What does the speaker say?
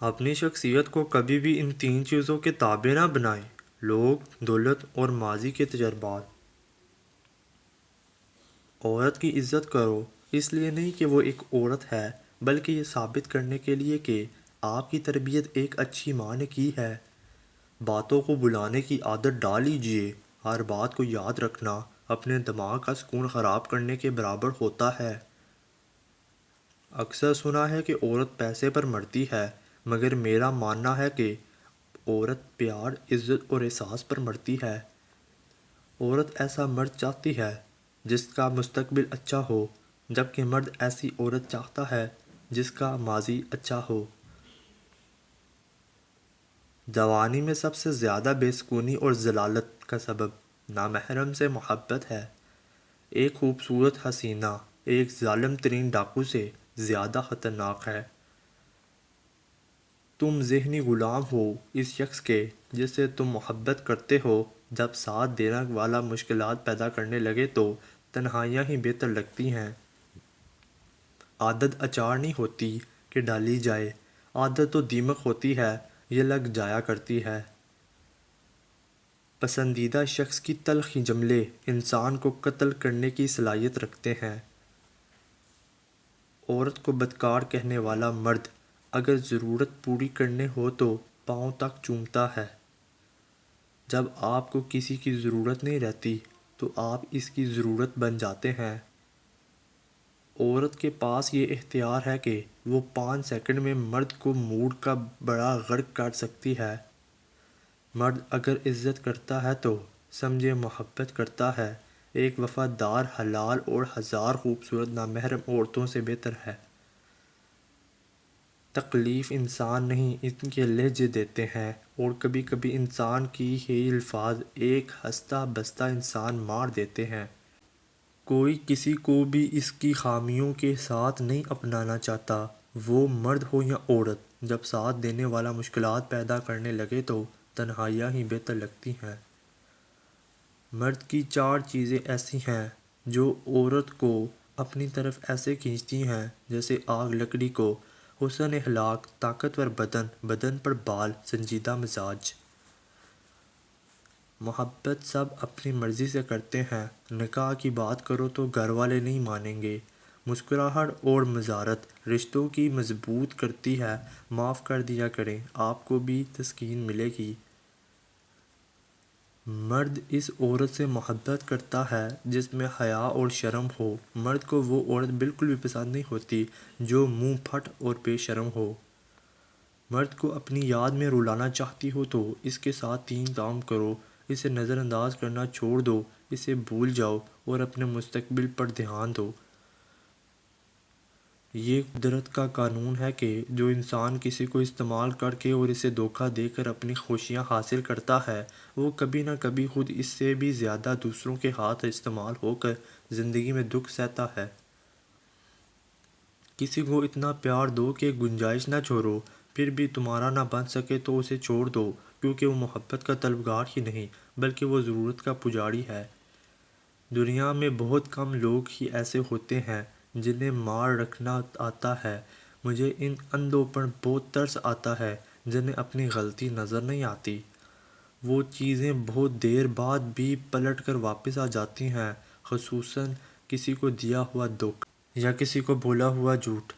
اپنی شخصیت کو کبھی بھی ان تین چیزوں کے تابع نہ بنائیں: لوگ، دولت اور ماضی کے تجربات۔ عورت کی عزت کرو، اس لیے نہیں کہ وہ ایک عورت ہے، بلکہ یہ ثابت کرنے کے لیے کہ آپ کی تربیت ایک اچھی ماں نے کی ہے۔ باتوں کو بلانے کی عادت ڈال لیجئے۔ ہر بات کو یاد رکھنا اپنے دماغ کا سکون خراب کرنے کے برابر ہوتا ہے۔ اکثر سنا ہے کہ عورت پیسے پر مرتی ہے، مگر میرا ماننا ہے کہ عورت پیار، عزت اور احساس پر مرتی ہے۔ عورت ایسا مرد چاہتی ہے جس کا مستقبل اچھا ہو، جبکہ مرد ایسی عورت چاہتا ہے جس کا ماضی اچھا ہو۔ جوانی میں سب سے زیادہ بے سکونی اور ذلالت کا سبب نامحرم سے محبت ہے۔ ایک خوبصورت حسینہ ایک ظالم ترین ڈاکو سے زیادہ خطرناک ہے۔ تم ذہنی غلام ہو اس شخص کے جس سے تم محبت کرتے ہو۔ جب ساتھ دینے والا مشکلات پیدا کرنے لگے تو تنہائیاں ہی بہتر لگتی ہیں۔ عادت اچار نہیں ہوتی کہ ڈالی جائے، عادت تو دیمک ہوتی ہے، یہ لگ جایا کرتی ہے۔ پسندیدہ شخص کی تلخ جملے انسان کو قتل کرنے کی صلاحیت رکھتے ہیں۔ عورت کو بدکار کہنے والا مرد اگر ضرورت پوری کرنے ہو تو پاؤں تک چومتا ہے۔ جب آپ کو کسی کی ضرورت نہیں رہتی تو آپ اس کی ضرورت بن جاتے ہیں۔ عورت کے پاس یہ اختیار ہے کہ وہ 5 سیکنڈ میں مرد کو موڈ کا بڑا غرق کر سکتی ہے۔ مرد اگر عزت کرتا ہے تو سمجھے محبت کرتا ہے۔ ایک وفادار حلال اور 1000 خوبصورت نامحرم عورتوں سے بہتر ہے۔ تکلیف انسان نہیں، ان کے لہجے دیتے ہیں، اور کبھی کبھی انسان کی ہی الفاظ ایک ہنستا بستا انسان مار دیتے ہیں۔ کوئی کسی کو بھی اس کی خامیوں کے ساتھ نہیں اپنانا چاہتا، وہ مرد ہو یا عورت۔ جب ساتھ دینے والا مشکلات پیدا کرنے لگے تو تنہائیاں ہی بہتر لگتی ہیں۔ مرد کی 4 چیزیں ایسی ہیں جو عورت کو اپنی طرف ایسے کھینچتی ہیں جیسے آگ لکڑی کو: حسن اخلاق، طاقتور بدن، بدن پر بال، سنجیدہ مزاج۔ محبت سب اپنی مرضی سے کرتے ہیں، نکاح کی بات کرو تو گھر والے نہیں مانیں گے۔ مسکراہٹ اور مزارت رشتوں کی مضبوط کرتی ہے، معاف کر دیا کریں، آپ کو بھی تسکین ملے گی۔ مرد اس عورت سے محبت کرتا ہے جس میں حیا اور شرم ہو۔ مرد کو وہ عورت بالکل بھی پسند نہیں ہوتی جو منہ پھٹ اور بے شرم ہو۔ مرد کو اپنی یاد میں رلانا چاہتی ہو تو اس کے ساتھ 3 کام کرو: اسے نظر انداز کرنا چھوڑ دو، اسے بھول جاؤ اور اپنے مستقبل پر دھیان دو۔ یہ قدرت کا قانون ہے کہ جو انسان کسی کو استعمال کر کے اور اسے دھوکہ دے کر اپنی خوشیاں حاصل کرتا ہے، وہ کبھی نہ کبھی خود اس سے بھی زیادہ دوسروں کے ہاتھ استعمال ہو کر زندگی میں دکھ سہتا ہے۔ کسی کو اتنا پیار دو کہ گنجائش نہ چھوڑو، پھر بھی تمہارا نہ بن سکے تو اسے چھوڑ دو، کیونکہ وہ محبت کا طلبگار ہی نہیں بلکہ وہ ضرورت کا پجاری ہے۔ دنیا میں بہت کم لوگ ہی ایسے ہوتے ہیں جنہیں مار رکھنا آتا ہے۔ مجھے ان اندھوں پر بہت ترس آتا ہے جنہیں اپنی غلطی نظر نہیں آتی۔ وہ چیزیں بہت دیر بعد بھی پلٹ کر واپس آ جاتی ہیں، خصوصاً کسی کو دیا ہوا دکھ یا کسی کو بولا ہوا جھوٹ۔